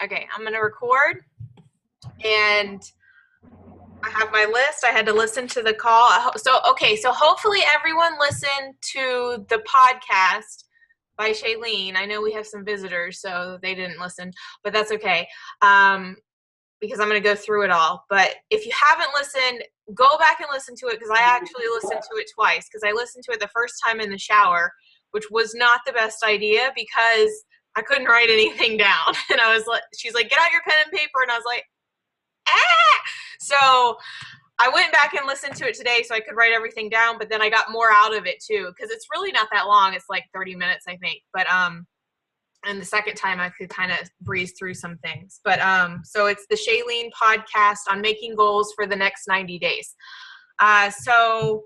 Okay, I'm gonna record, and I have my list. I had to listen to the call. So hopefully everyone listened to the podcast by Shailene. I know we have some visitors, so they didn't listen, but that's okay. Because I'm going to go through it all. But if you haven't listened, go back and listen to it, because I actually listened to it twice, because I listened to it the first time in the shower, which was not the best idea because I couldn't write anything down. And I was like, she's like, get out your pen and paper. And I was like, ah! So I went back and listened to it today so I could write everything down, but then I got more out of it too, because it's really not that long. It's like 30 minutes, I think. But and the second time I could kind of breeze through some things. But so it's the Shailene podcast on making goals for the next 90 days. So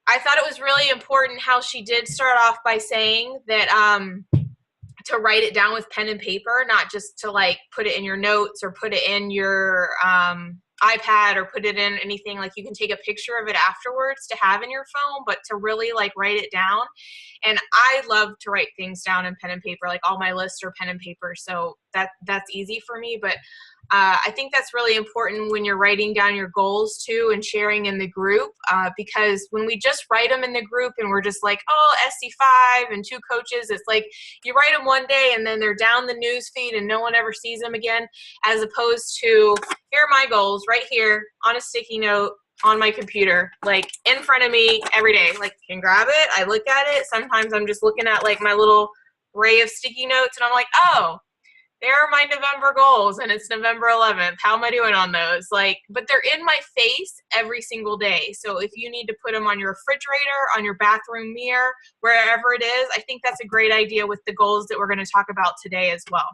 I thought it was really important how she did start off by saying that to write it down with pen and paper, not just to like put it in your notes or put it in your iPad or put it in anything. Like you can take a picture of it afterwards to have in your phone, but to really like write it down. And I love to write things down in pen and paper, like all my lists are pen and paper. So that's easy for me. But I think that's really important when you're writing down your goals too and sharing in the group, because when we just write them in the group and we're just like, oh, SC5 and 2 coaches, it's like you write them one day and then they're down the news feed and no one ever sees them again, as opposed to here are my goals right here on a sticky note on my computer, like in front of me every day. Like I can grab it, I look at it. Sometimes I'm just looking at like my little array of sticky notes and I'm like, oh, there are my November goals and it's November 11th. How am I doing on those? Like, but they're in my face every single day. So if you need to put them on your refrigerator, on your bathroom mirror, wherever it is, I think that's a great idea with the goals that we're going to talk about today as well,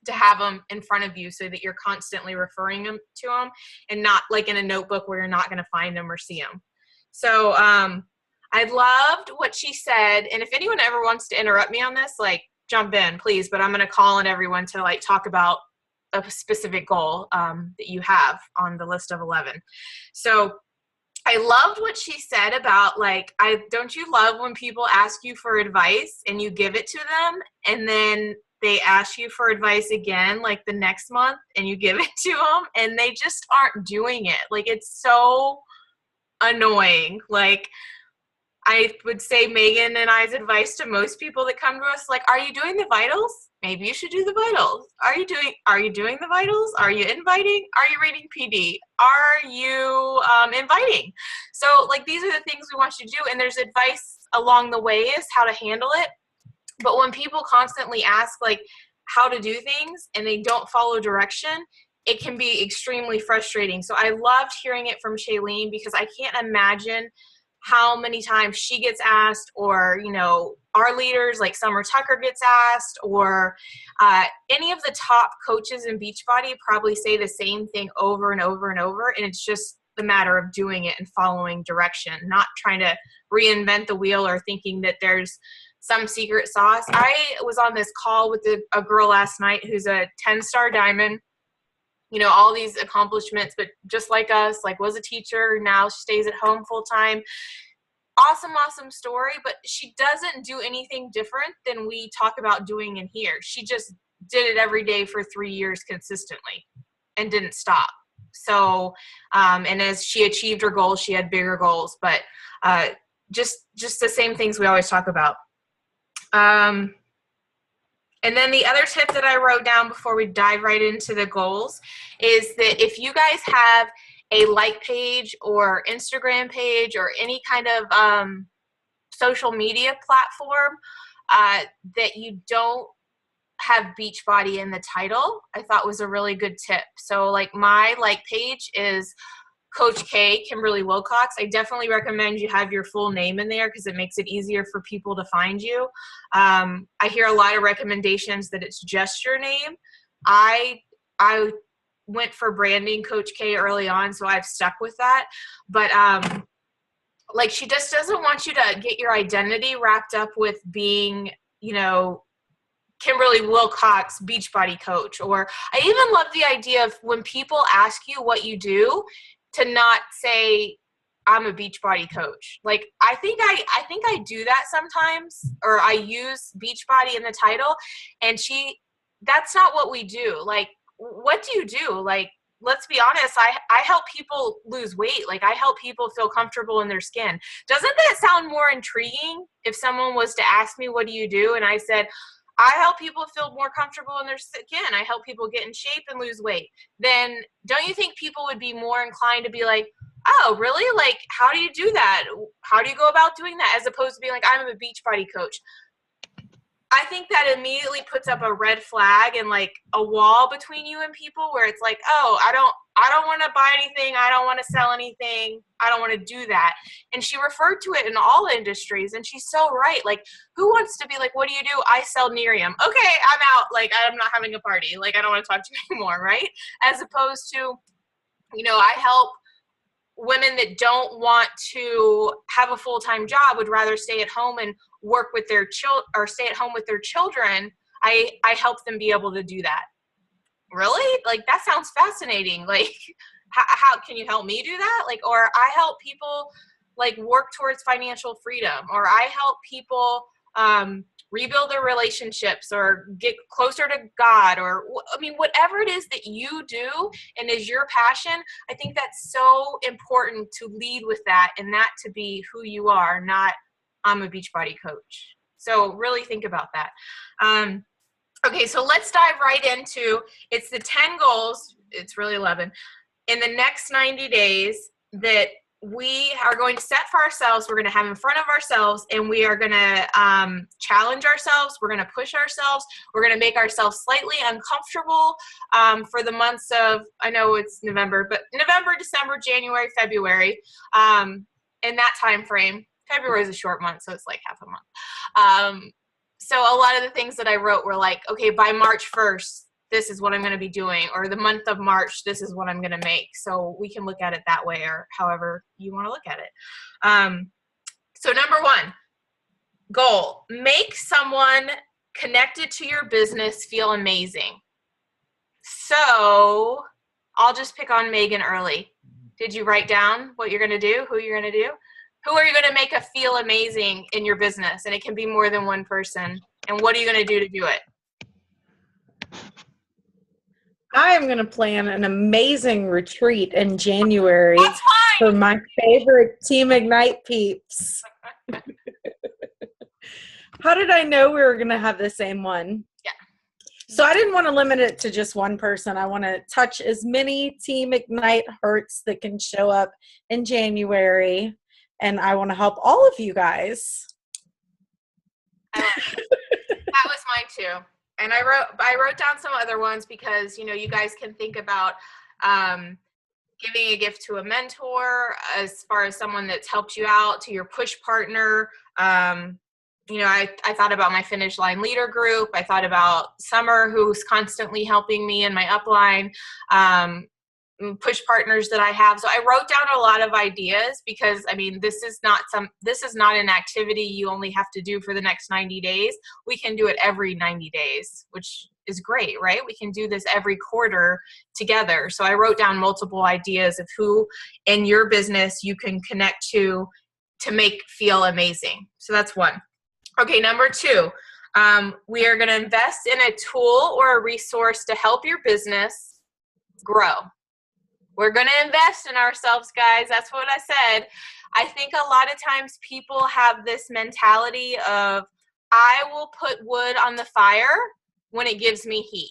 to have them in front of you so that you're constantly referring them to them and not like in a notebook where you're not going to find them or see them. So I loved what she said. And if anyone ever wants to interrupt me on this, like jump in, please. But I'm going to call on everyone to like talk about a specific goal that you have on the list of 11. So I loved what she said about like, don't you love when people ask you for advice and you give it to them and then they ask you for advice again, like the next month, and you give it to them and they just aren't doing it. Like, it's so annoying. Like, I would say Megan and I's advice to most people that come to us, like, are you doing the vitals? Maybe you should do the vitals. Are you doing the vitals? Are you inviting? Are you reading PD? Are you inviting? So like, these are the things we want you to do. And there's advice along the way is how to handle it. But when people constantly ask like how to do things and they don't follow direction, it can be extremely frustrating. So I loved hearing it from Shailene, because I can't imagine how many times she gets asked, or, you know, our leaders like Summer Tucker gets asked, or any of the top coaches in Beachbody probably say the same thing over and over and over. And it's just the matter of doing it and following direction, not trying to reinvent the wheel or thinking that there's some secret sauce. I was on this call with a girl last night who's a 10-star diamond, you know, all these accomplishments, but just like us, like was a teacher, now she stays at home full time. Awesome story, but she doesn't do anything different than we talk about doing in here. She just did it every day for 3 years consistently and didn't stop. So, and as she achieved her goals, she had bigger goals, but just the same things we always talk about. And then the other tip that I wrote down before we dive right into the goals is that if you guys have a like page or Instagram page or any kind of social media platform that you don't have Beachbody in the title, I thought was a really good tip. So like my like page is Coach K, Kimberly Wilcox. I definitely recommend you have your full name in there because it makes it easier for people to find you. I hear a lot of recommendations that it's just your name. I went for branding Coach K early on, so I've stuck with that. But like, she just doesn't want you to get your identity wrapped up with being, you know, Kimberly Wilcox Beachbody coach. Or I even love the idea of when people ask you what you do, to not say I'm a Beachbody coach. Like, I think I do that sometimes, or I use Beachbody in the title, and she that's not what we do. Like, what do you do? Like, let's be honest, I help people lose weight. Like, I help people feel comfortable in their skin. Doesn't that sound more intriguing if someone was to ask me, what do you do? And I said, I help people feel more comfortable in their skin. I help people get in shape and lose weight. Then don't you think people would be more inclined to be like, oh, really? Like, how do you do that? How do you go about doing that? As opposed to being like, I'm a Beachbody coach. I think that immediately puts up a red flag and like a wall between you and people where it's like, oh, I don't want to buy anything. I don't want to sell anything. I don't want to do that. And she referred to it in all industries. And she's so right. Like, who wants to be like, what do you do? I sell Nerium. Okay, I'm out. Like, I'm not having a party. Like, I don't want to talk to you anymore. Right. As opposed to, I help women that don't want to have a full-time job, would rather stay at home and work with their or stay at home with their children. I help them be able to do that. Really? Like, that sounds fascinating. Like, how can you help me do that? Like, or I help people like work towards financial freedom, or I help people rebuild their relationships or get closer to God, or I mean, whatever it is that you do and is your passion, I think that's so important to lead with that, and that to be who you are, not I'm a Beachbody coach. So really think about that. Okay, so let's dive right into, it's the 10 goals, it's really 11, in the next 90 days that we are going to set for ourselves, we're going to have in front of ourselves, and we are going to challenge ourselves, we're going to push ourselves, we're going to make ourselves slightly uncomfortable for the months of, I know it's November, but November, December, January, February, in that time frame. February is a short month, so it's like half a month. So a lot of the things that I wrote were like, okay, by March 1st, this is what I'm going to be doing, or the month of March, this is what I'm going to make. So we can look at it that way, or however you want to look at it. So number 1, goal, make someone connected to your business feel amazing. So I'll just pick on Megan early. Did you write down what you're going to do, who you're going to do? Who are you going to make a feel amazing in your business? And it can be more than one person. And what are you going to do to do it? I am going to plan an amazing retreat in January for my favorite Team Ignite peeps. How did I know we were going to have the same one? Yeah. So I didn't want to limit it to just one person. I want to touch as many Team Ignite hearts that can show up in January. And I want to help all of you guys. That was mine too. And I wrote down some other ones because, you guys can think about giving a gift to a mentor, as far as someone that's helped you out, to your push partner. I thought about my Finish Line Leader group. I thought about Summer, who's constantly helping me in my upline, push partners that I have. So I wrote down a lot of ideas because, this is not an activity you only have to do for the next 90 days. We can do it every 90 days, which is great, right? We can do this every quarter together. So I wrote down multiple ideas of who in your business you can connect to make feel amazing. So that's 1. Okay, number 2, we are going to invest in a tool or a resource to help your business grow. We're going to invest in ourselves, guys. That's what I said. I think a lot of times people have this mentality of, I will put wood on the fire when it gives me heat.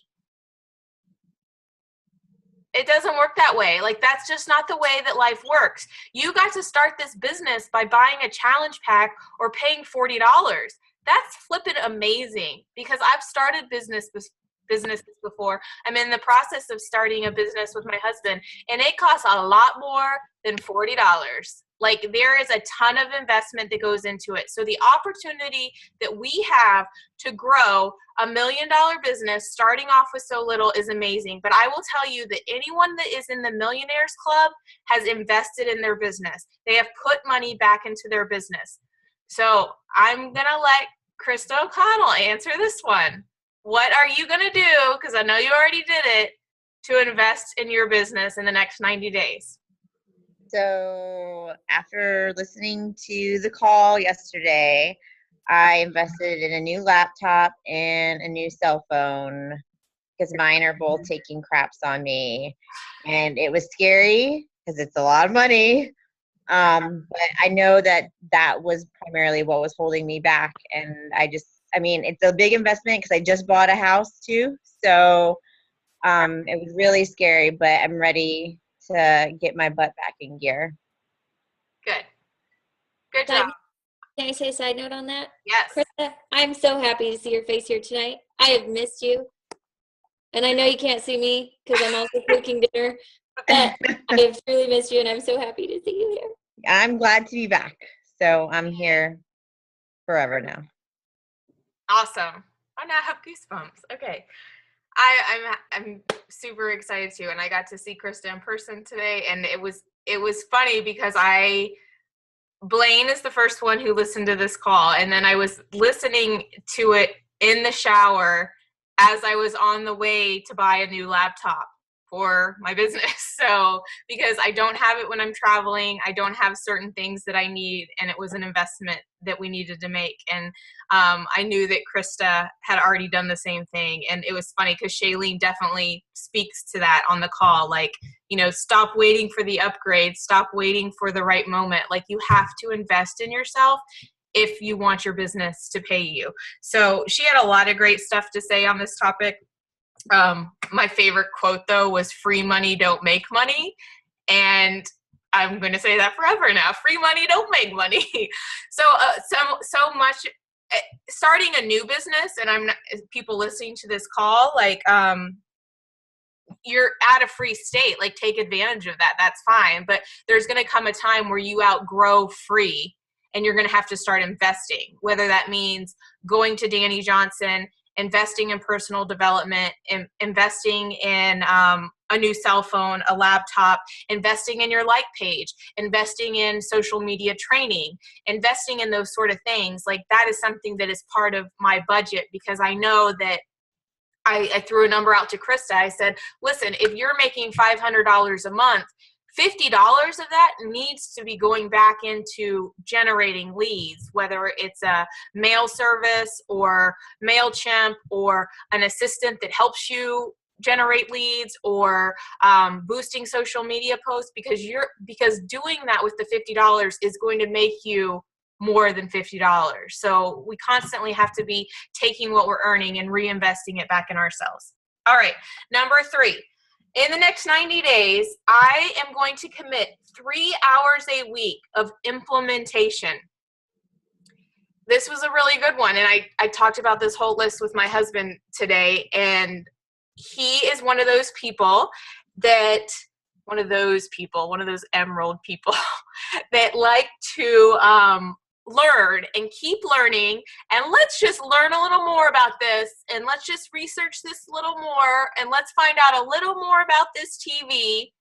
It doesn't work that way. Like, that's just not the way that life works. You got to start this business by buying a challenge pack or paying $40. That's flippin' amazing, because I've started businesses before. I'm in the process of starting a business with my husband, and it costs a lot more than $40. Like, there is a ton of investment that goes into it. So the opportunity that we have to grow $1 million business starting off with so little is amazing. But I will tell you that anyone that is in the Millionaires Club has invested in their business. They have put money back into their business. So I'm going to let Krista O'Connell answer this one. What are you going to do, because I know you already did it, to invest in your business in the next 90 days? So after listening to the call yesterday, I invested in a new laptop and a new cell phone because mine are both taking craps on me. And it was scary because it's a lot of money. But I know that was primarily what was holding me back. And it's a big investment because I just bought a house too. So it was really scary, but I'm ready to get my butt back in gear. Good. Good Can job. Can I say a side note on that? Yes. Krista, I'm so happy to see your face here tonight. I have missed you. And I know you can't see me because I'm also cooking dinner, but I have truly missed you, and I'm so happy to see you here. I'm glad to be back. So I'm here forever now. Awesome. Oh, now I have goosebumps. Okay. I'm super excited too, and I got to see Krista in person today, and it was funny because Blaine is the first one who listened to this call, and then I was listening to it in the shower as I was on the way to buy a new laptop for my business. So because I don't have it when I'm traveling, I don't have certain things that I need, and it was an investment that we needed to make. And I knew that Krista had already done the same thing. And it was funny because Shailene definitely speaks to that on the call. Like, stop waiting for the upgrade, stop waiting for the right moment. Like, you have to invest in yourself if you want your business to pay you. So she had a lot of great stuff to say on this topic. My favorite quote though was "Free money don't make money," and I'm going to say that forever now. Free money don't make money. So much. Starting a new business, and I'm not, people listening to this call, like you're at a free state. Like, take advantage of that. That's fine. But there's going to come a time where you outgrow free, and you're going to have to start investing. Whether that means going to Danny Johnson, investing in personal development, investing in a new cell phone, a laptop, investing in your like page, investing in social media training, investing in those sort of things. Like, that is something that is part of my budget, because I know that I threw a number out to Krista. I said, listen, if you're making $500 a month, $50 of that needs to be going back into generating leads, whether it's a mail service or MailChimp or an assistant that helps you generate leads, or boosting social media posts, because doing that with the $50 is going to make you more than $50. So we constantly have to be taking what we're earning and reinvesting it back in ourselves. All right, number 3. In the next 90 days, I am going to commit 3 hours a week of implementation. This was a really good one, and I talked about this whole list with my husband today, and he is one of those emerald people that like to learn and keep learning, and let's just learn a little more about this, and let's just research this a little more, and let's find out a little more about this TV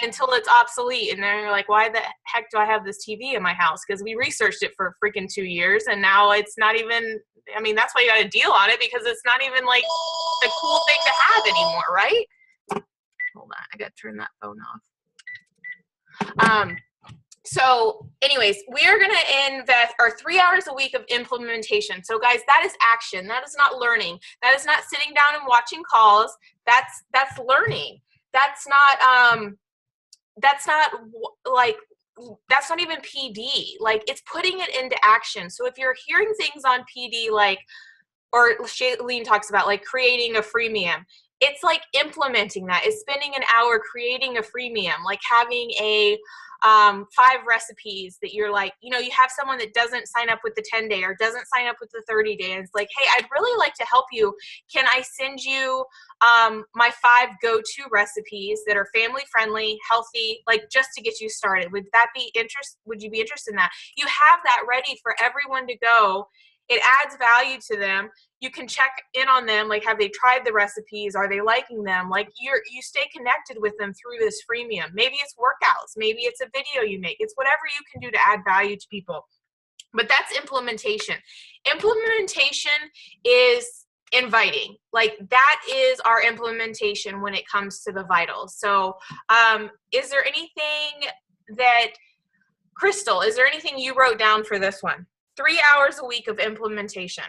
until it's obsolete. And then you're like, why the heck do I have this TV in my house? Because we researched it for freaking 2 years, and now it's not even, that's why you got a deal on it, because it's not even like the cool thing to have anymore, right? Hold on, I gotta turn that phone off. So anyways, we are going to invest our 3 hours a week of implementation. So guys, that is action. That is not learning. That is not sitting down and watching calls. That's learning. That's not even PD. Like, it's putting it into action. So if you're hearing things on PD, or Shailene talks about, like creating a freemium, it's like implementing that. It's spending an hour creating a freemium, like having a 5 recipes that you're like, you have someone that doesn't sign up with the 10-day or doesn't sign up with the 30-day. And it's like, hey, I'd really like to help you. Can I send you my 5 go-to recipes that are family friendly, healthy, like just to get you started? Would you be interested in that? You have that ready for everyone to go. It adds value to them. You can check in on them. Like, have they tried the recipes? Are they liking them? Like, you stay connected with them through this freemium. Maybe it's workouts. Maybe it's a video you make. It's whatever you can do to add value to people. But that's implementation. Implementation is inviting. Like, that is our implementation when it comes to the vitals. So is there anything that, Crystal, is there anything you wrote down for this one? 3 hours a week of implementation.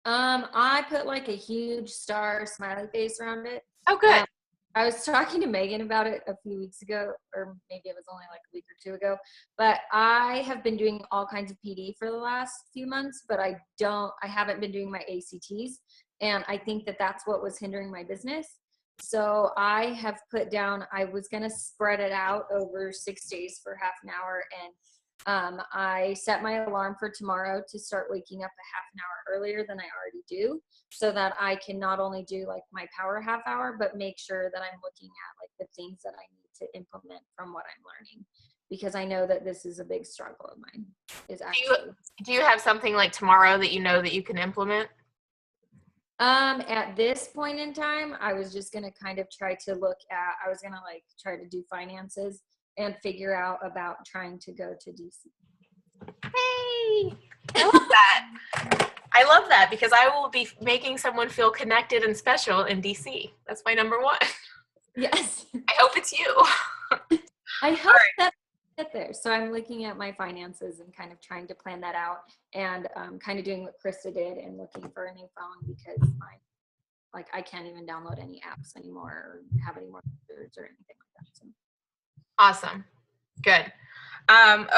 I put like a huge star smiley face around it. Oh, good. I was talking to Megan about it a few weeks ago, or maybe it was only like a week or two ago, but I have been doing all kinds of PD for the last few months, but I haven't been doing my ACTs. And I think that that's what was hindering my business. So I have put down, I was going to spread it out over 6 days for half an hour. And I set my alarm for tomorrow to start waking up a half an hour earlier than I already do, so that I can not only do like my power half hour, but make sure that I'm looking at like the things that I need to implement from what I'm learning, because I know that this is a big struggle of mine. Do you have something like tomorrow that you know that you can implement? At this point in time, I was just going to kind of try to I was going to like try to do finances and figure out about trying to go to DC. Hey, I love that. I love that because I will be making someone feel connected and special in DC. That's my number one. Yes. I hope it's you. I hope that I get there. So I'm looking at my finances and kind of trying to plan that out, and kind of doing what Krista did and looking for a new phone, because I can't even download any apps anymore or have any more features or anything like that. So. Awesome. Good.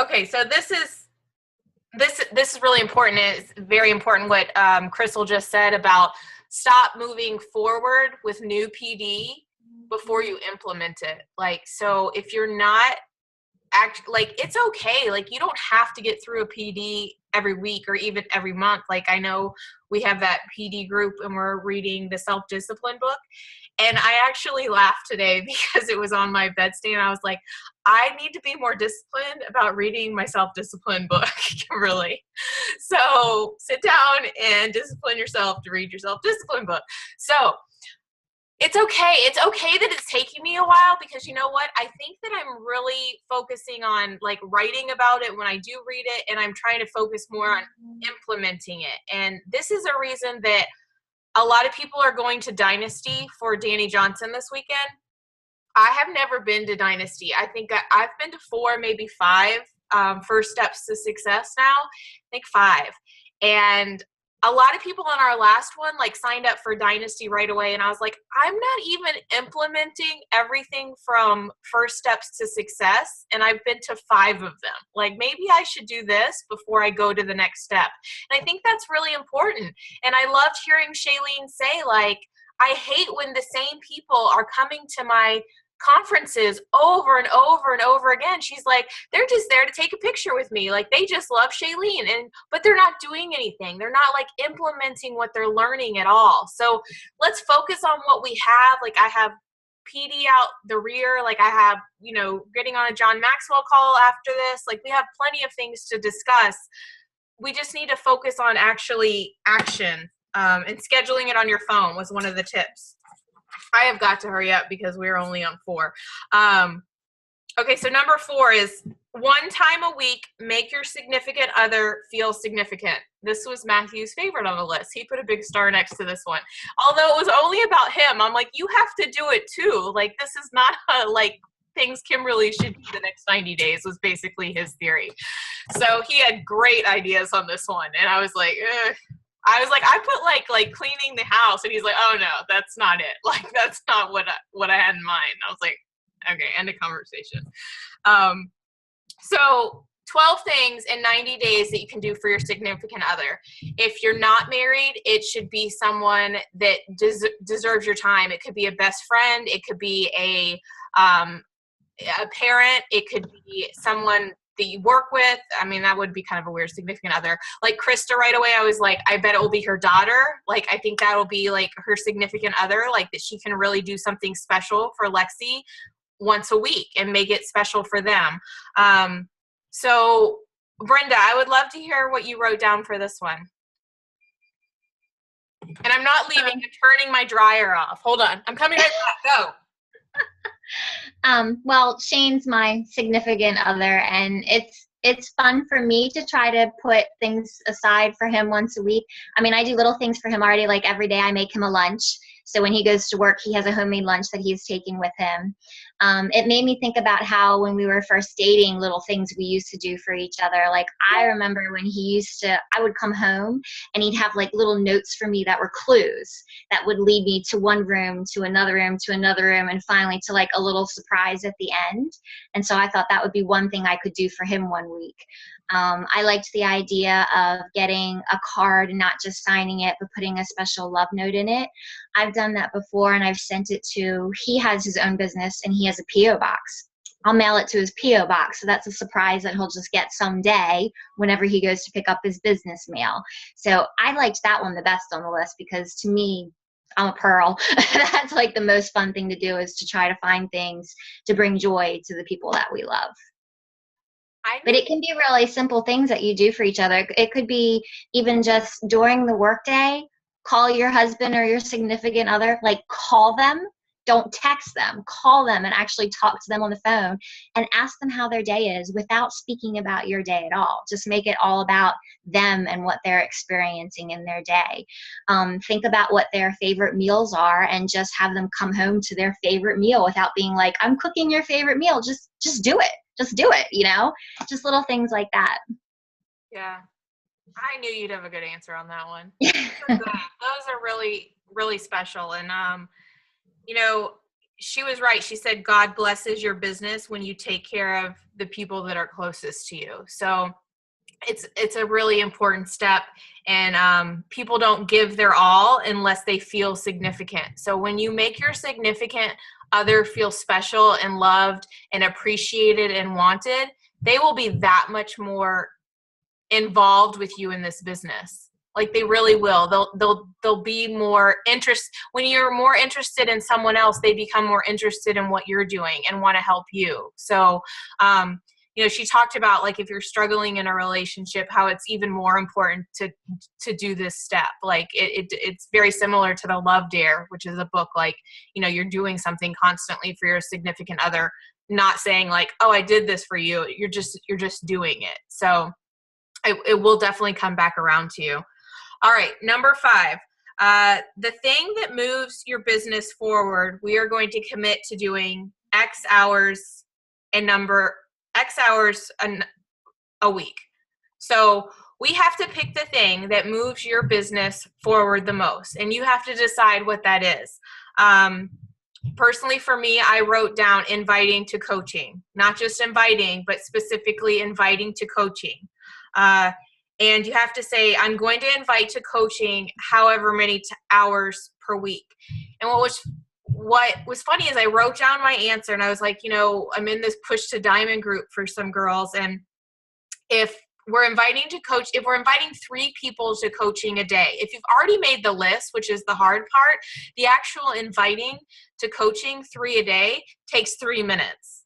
Okay, so this is really important. It's very important what Crystal just said about stop moving forward with new PD before you implement it. Like, so if you're not it's okay. Like, you don't have to get through a PD every week or even every month. Like, I know we have that PD group and we're reading the self-discipline book. And I actually laughed today because it was on my bedstand. I was like, I need to be more disciplined about reading my self-discipline book, really. So sit down and discipline yourself to read your self-discipline book. So it's okay. It's okay that it's taking me a while, because you know what? I think that I'm really focusing on like writing about it when I do read it, and I'm trying to focus more on implementing it. And this is a reason that a lot of people are going to Dynasty for Danny Johnson this weekend. I have never been to Dynasty. I think I've been to 4, maybe 5 First Steps to Success now. I think 5. And a lot of people on our last one like signed up for Dynasty right away. And I was like, I'm not even implementing everything from First Steps to Success. And I've been to 5 of them. Like, maybe I should do this before I go to the next step. And I think that's really important. And I loved hearing Shailene say, like, I hate when the same people are coming to my conferences over and over and over again. She's like, they're just there to take a picture with me. Like, they just love Shailene, but they're not doing anything. They're not like implementing what they're learning at all. So let's focus on what we have. Like, I have PD out the rear. Like, I have, getting on a John Maxwell call after this. Like, we have plenty of things to discuss. We just need to focus on actually action, and scheduling it on your phone was one of the tips. I have got to hurry up because we're only on 4. Okay, so number 4 is 1 time a week, make your significant other feel significant. This was Matthew's favorite on the list. He put a big star next to this one. Although it was only about him, I'm like, you have to do it too. Like, this is not things Kimberly should do the next 90 days was basically his theory. So he had great ideas on this one. And I was like, I put like cleaning the house, and he's like, oh no, that's not it. Like, that's not what I had in mind. I was like, okay, end of conversation. So 12 things in 90 days that you can do for your significant other. If you're not married, it should be someone that deserves your time. It could be a best friend. It could be a parent. It could be someone that you work with. I mean, that would be kind of a weird significant other. Like Krista, right away, I was like, I bet it will be her daughter. Like, I think that'll be like her significant other, like that she can really do something special for Lexi once a week and make it special for them. So Brenda, I would love to hear what you wrote down for this one. And I'm not leaving, I'm turning my dryer off. Hold on. I'm coming right back. Go. Well, Shane's my significant other, and it's fun for me to try to put things aside for him once a week. I mean, I do little things for him already, like every day I make him a lunch. So when he goes to work, he has a homemade lunch that he's taking with him. It made me think about how when we were first dating, little things we used to do for each other. Like I remember when I would come home and he'd have like little notes for me that were clues that would lead me to one room, to another room, to another room, and finally to like a little surprise at the end. And so I thought that would be one thing I could do for him one week. I liked the idea of getting a card and not just signing it, but putting a special love note in it. I've done that before, and I've sent it he has his own business, and he has a P.O. box. I'll mail it to his P.O. box. So that's a surprise that he'll just get someday whenever he goes to pick up his business mail. So I liked that one the best on the list because to me, I'm a pearl. That's like the most fun thing to do, is to try to find things to bring joy to the people that we love. But it can be really simple things that you do for each other. It could be even just during the workday, call your husband or your significant other, like call them, don't text them, call them and actually talk to them on the phone and ask them how their day is without speaking about your day at all. Just make it all about them and what they're experiencing in their day. Think about what their favorite meals are and just have them come home to their favorite meal without being like, I'm cooking your favorite meal. Just do it. Just do it, just little things like that. Yeah. I knew you'd have a good answer on that one. Those are really, really special. And, she was right. She said, God blesses your business when you take care of the people that are closest to you. So it's a really important step. And people don't give their all unless they feel significant. So when you make your significant other feel special and loved and appreciated and wanted, they will be that much more involved with you in this business. Like they really will. They'll be more interest. When you're more interested in someone else, they become more interested in what you're doing and want to help you. So, she talked about like if you're struggling in a relationship, how it's even more important to do this step. Like it's very similar to the Love Dare, which is a book like, you're doing something constantly for your significant other, not saying like, oh, I did this for you. You're just doing it. So it will definitely come back around to you. All right, number 5. The thing that moves your business forward, we are going to commit to doing X hours a week. So we have to pick the thing that moves your business forward the most, and you have to decide what that is. Personally, for me, I wrote down inviting to coaching, not just inviting, but specifically inviting to coaching. And you have to say, I'm going to invite to coaching however many hours per week. And what was funny is I wrote down my answer and I was like, I'm in this Push to Diamond group for some girls. And if we're inviting 3 people to coaching a day, if you've already made the list, which is the hard part, the actual inviting to coaching 3 a day takes 3 minutes.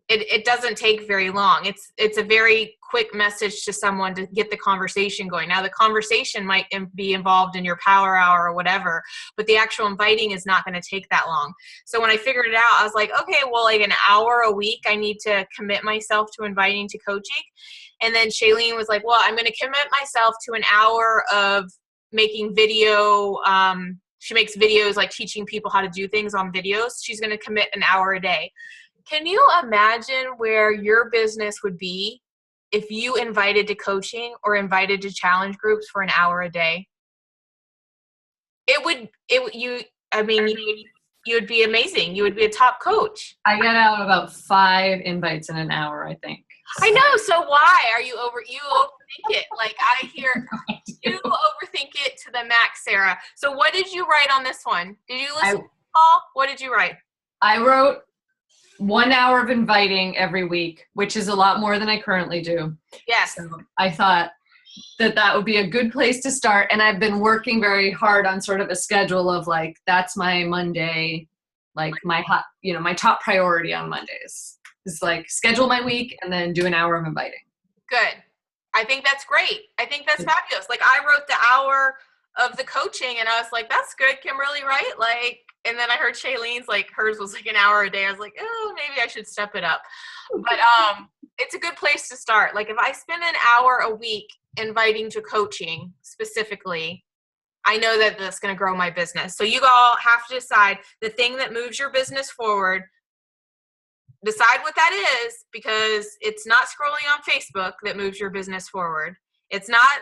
It doesn't take very long. It's a very quick message to someone to get the conversation going. Now, the conversation might be involved in your power hour or whatever, but the actual inviting is not going to take that long. So when I figured it out, I was like, okay, well, like an hour a week, I need to commit myself to inviting to coaching. And then Shailene was like, well, I'm going to commit myself to an hour of making video. She makes videos like teaching people how to do things on videos. She's going to commit an hour a day. Can you imagine where your business would be if you invited to coaching or invited to challenge groups for an hour a day? You'd be amazing. You would be a top coach. I get out about 5 invites in an hour, I think. I know. So why are you overthink it? Like I hear you overthink it to the max, Sarah. So what did you write on this one? Did you listen to Paul? What did you write? I wrote 1 hour of inviting every week, which is a lot more than I currently do. Yes. So I thought that would be a good place to start. And I've been working very hard on sort of a schedule of like, that's my Monday, like my top priority on Mondays is like schedule my week and then do an hour of inviting. Good. I think that's great. I think that's fabulous. Like I wrote the hour of the coaching and I was like, that's good, Kimberly, right? Like, and then I heard Shailene's, like hers was like an hour a day. I was like, oh, maybe I should step it up. But it's a good place to start. Like if I spend an hour a week inviting to coaching specifically, I know that that's going to grow my business. So you all have to decide the thing that moves your business forward. Decide what that is, because it's not scrolling on Facebook that moves your business forward. It's not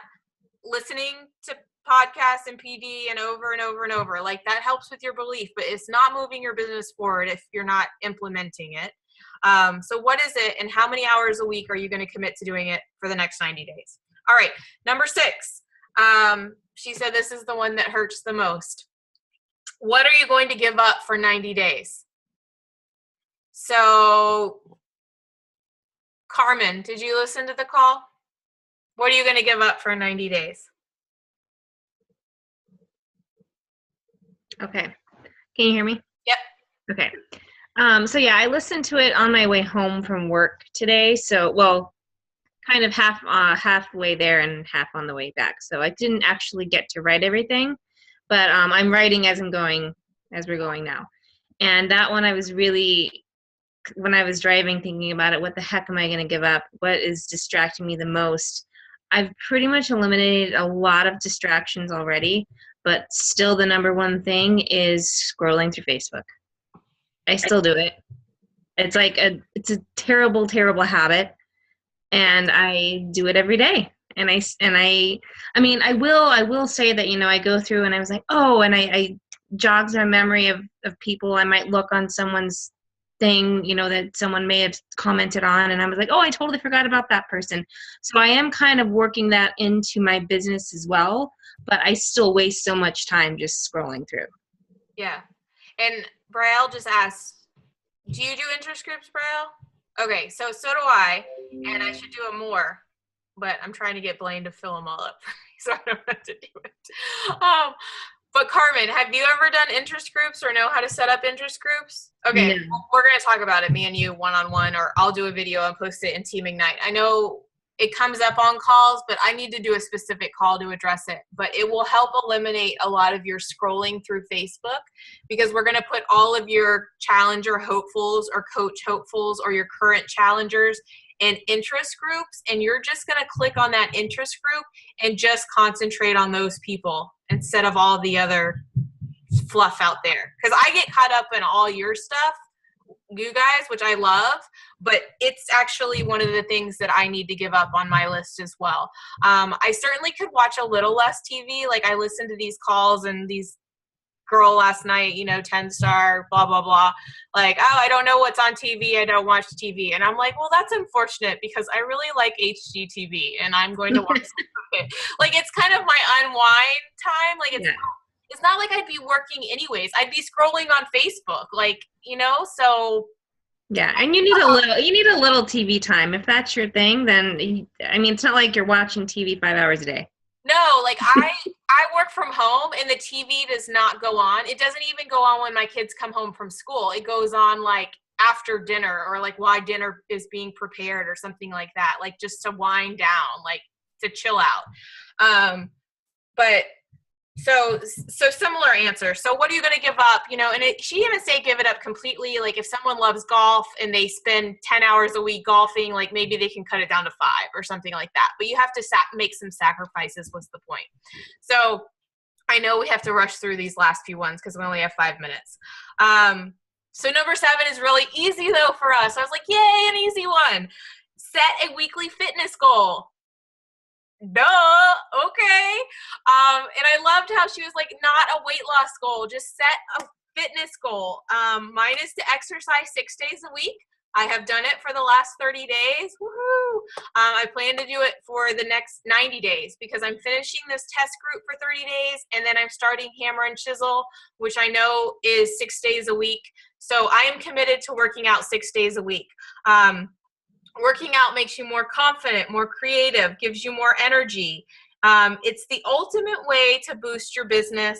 listening to podcasts and PD and over and over and over. Like, that helps with your belief, but it's not moving your business forward if you're not implementing it. So what is it, and how many hours a week are you going to commit to doing it for the next 90 days? All right, number 6. She said this is the one that hurts the most. What are you going to give up for 90 days? So, Carmen, did you listen to the call? What are you going to give up for 90 days? Okay. Can you hear me? Yep. Okay. So yeah, I listened to it on my way home from work today. So, well, kind of halfway there and half on the way back. So I didn't actually get to write everything, but I'm writing as we're going now. And that one, I was really, when I was driving, thinking about it, what the heck am I going to give up? What is distracting me the most? I've pretty much eliminated a lot of distractions already, but still the number one thing is scrolling through Facebook. I still do it. It's like it's a terrible, terrible habit, and I do it every day. And I mean, I will say that, I go through and I was like, oh, and I jogs my memory of people. I might look on someone's thing, that someone may have commented on, and I was like, oh, I totally forgot about that person. So I am kind of working that into my business as well, but I still waste so much time just scrolling through. Yeah. And Braille just asked, do you do interest groups, Braille? Okay, so do I, and I should do them more, but I'm trying to get Blaine to fill them all up, so I don't have to do it. But Carmen, have you ever done interest groups or know how to set up interest groups? Okay, No. We're going to talk about it, me and you, one-on-one, or I'll do a video and post it in Team Ignite. I know it comes up on calls, but I need to do a specific call to address it. But it will help eliminate a lot of your scrolling through Facebook, because we're going to put all of your challenger hopefuls or coach hopefuls or your current challengers in interest groups, and you're just going to click on that interest group and just concentrate on those people instead of all the other fluff out there. Because I get caught up in all your stuff, you guys, which I love, but it's actually one of the things that I need to give up on my list as well. I certainly could watch a little less TV. Like, I listen to these calls and these girl last night, 10-star, blah, blah, blah. Like, oh, I don't know what's on TV. I don't watch TV. And I'm like, well, that's unfortunate, because I really like HGTV and I'm going to watch some of it. Like, it's kind of my unwind time. Like, it's not like I'd be working anyways. I'd be scrolling on Facebook, so. Yeah, and you need a little TV time. If that's your thing, then, it's not like you're watching TV 5 hours a day. No, like I work from home and the TV does not go on. It doesn't even go on when my kids come home from school. It goes on like after dinner, or like while dinner is being prepared or something like that, like just to wind down, like to chill out. But so similar answer. So what are you going to give up? And she didn't even say give it up completely. Like, if someone loves golf and they spend 10 hours a week golfing, like maybe they can cut it down to 5 or something like that. But you have to make some sacrifices. What's the point? So I know we have to rush through these last few ones because we only have 5 minutes. So number 7 is really easy though for us. I was like, yay, an easy one. Set a weekly fitness goal. Duh, okay. And I loved how she was like, not a weight loss goal, just set a fitness goal. Mine is to exercise 6 days a week. I have done it for the last 30 days. Woohoo! I plan to do it for the next 90 days, because I'm finishing this test group for 30 days, and then I'm starting Hammer and Chisel, which I know is 6 days a week. So I am committed to working out 6 days a week. Working out makes you more confident, more creative, gives you more energy. It's the ultimate way to boost your business.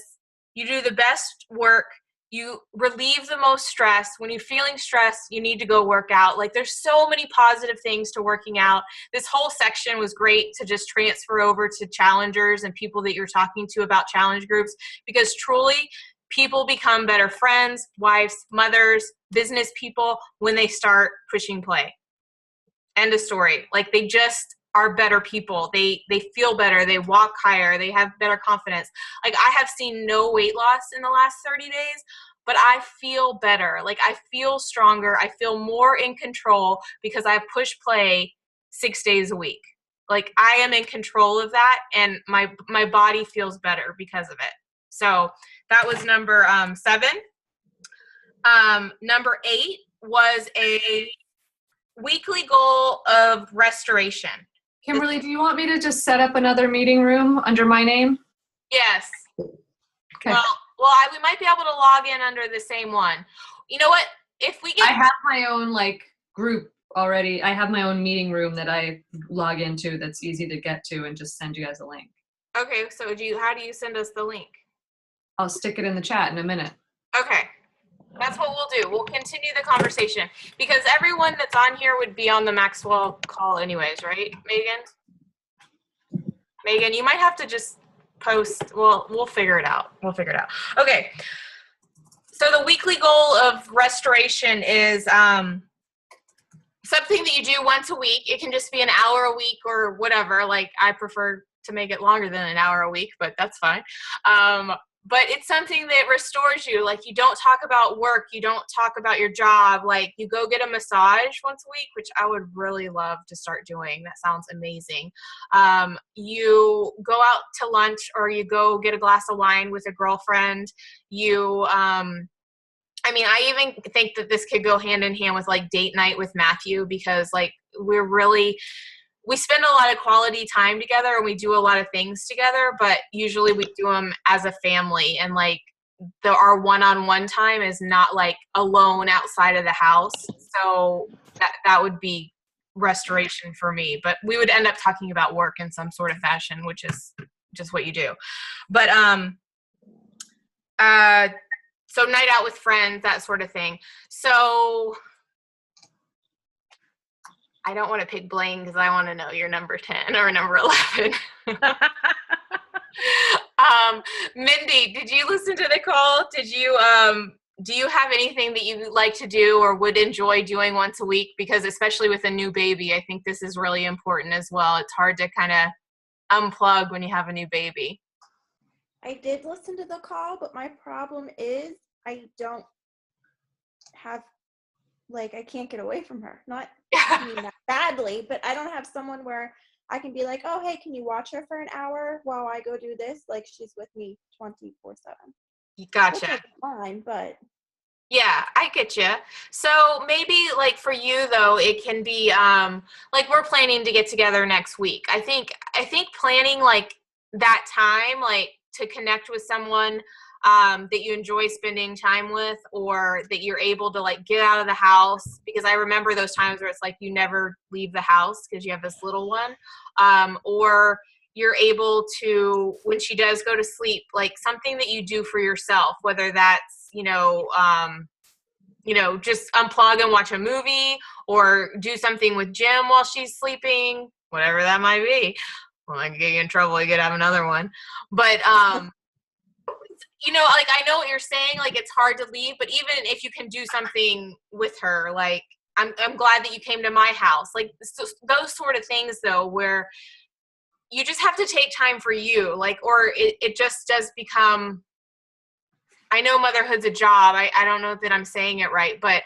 You do the best work. You relieve the most stress. When you're feeling stressed, you need to go work out. Like, there's so many positive things to working out. This whole section was great to just transfer over to challengers and people that you're talking to about challenge groups, because truly, people become better friends, wives, mothers, business people when they start pushing play. End of story. Like, they just are better people. They feel better. They walk higher. They have better confidence. Like, I have seen no weight loss in the last 30 days, but I feel better. Like, I feel stronger. I feel more in control because I push play 6 days a week. Like, I am in control of that, and my body feels better because of it. So that was number 7. Number 8 was a weekly goal of restoration. Kimberly, do you want me to just set up another meeting room under my name? Yes. Okay. Well, we might be able to log in under the same one. You know what? If we get, I have my own group already. I have my own meeting room that I log into that's easy to get to and just send you guys a link. okay, so how do you send us the link? I'll stick it in the chat in a minute. Okay. That's what we'll do. We'll continue the conversation because everyone that's on here would be on the Maxwell call anyways, right, Megan? Megan, you might have to just post. Well, we'll figure it out. Okay. So the weekly goal of restoration is something that you do once a week. It can just be an hour a week or whatever. Like, I prefer to make it longer than an hour a week, but that's fine. But it's something that restores you. Like, you don't talk about work. You don't talk about your job. Like, you go get a massage once a week, which I would really love to start doing. That sounds amazing. You go out to lunch, or you go get a glass of wine with a girlfriend. You, I even think that this could go hand in hand with date night with Matthew, because we spend a lot of quality time together and we do a lot of things together, but usually we do them as a family, and our one-on-one time is not alone outside of the house. So that would be restoration for me, but we would end up talking about work in some sort of fashion, which is just what you do. But so night out with friends, that sort of thing. So I don't want to pick Blaine because I want to know your number 10 or number 11. Mindy, did you listen to the call? Did you, do you have anything that you like to do or would enjoy doing once a week? Because especially with a new baby, I think this is really important as well. It's hard to kind of unplug when you have a new baby. I did listen to the call, but my problem is I don't have, I can't get away from her. Not that badly, but I don't have someone where I can be like, oh, hey, can you watch her for an hour while I go do this? She's with me 24/7. Gotcha. Fine, but yeah, I get you. So maybe for you though, it can be we're planning to get together next week. I think planning that time to connect with someone that you enjoy spending time with, or that you're able to get out of the house, because I remember those times where it's you never leave the house because you have this little one, or you're able to, when she does go to sleep, something that you do for yourself, whether that's just unplug and watch a movie, or do something with Jim while she's sleeping, whatever that might be. Well, I can get you in trouble, you could have another one. But I know what you're saying, it's hard to leave, but even if you can do something with her, I'm glad that you came to my house. Those sort of things though, where you just have to take time for you, or it just does become, I know motherhood's a job. I don't know that I'm saying it right, but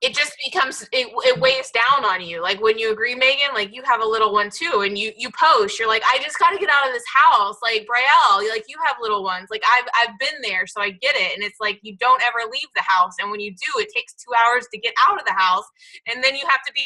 it just becomes, it weighs down on you. When you agree, Megan, you have a little one too, and you post, you're I just got to get out of this house. Braille, you have little ones. I've been there, so I get it. And it's you don't ever leave the house. And when you do, it takes 2 hours to get out of the house. And then you have to be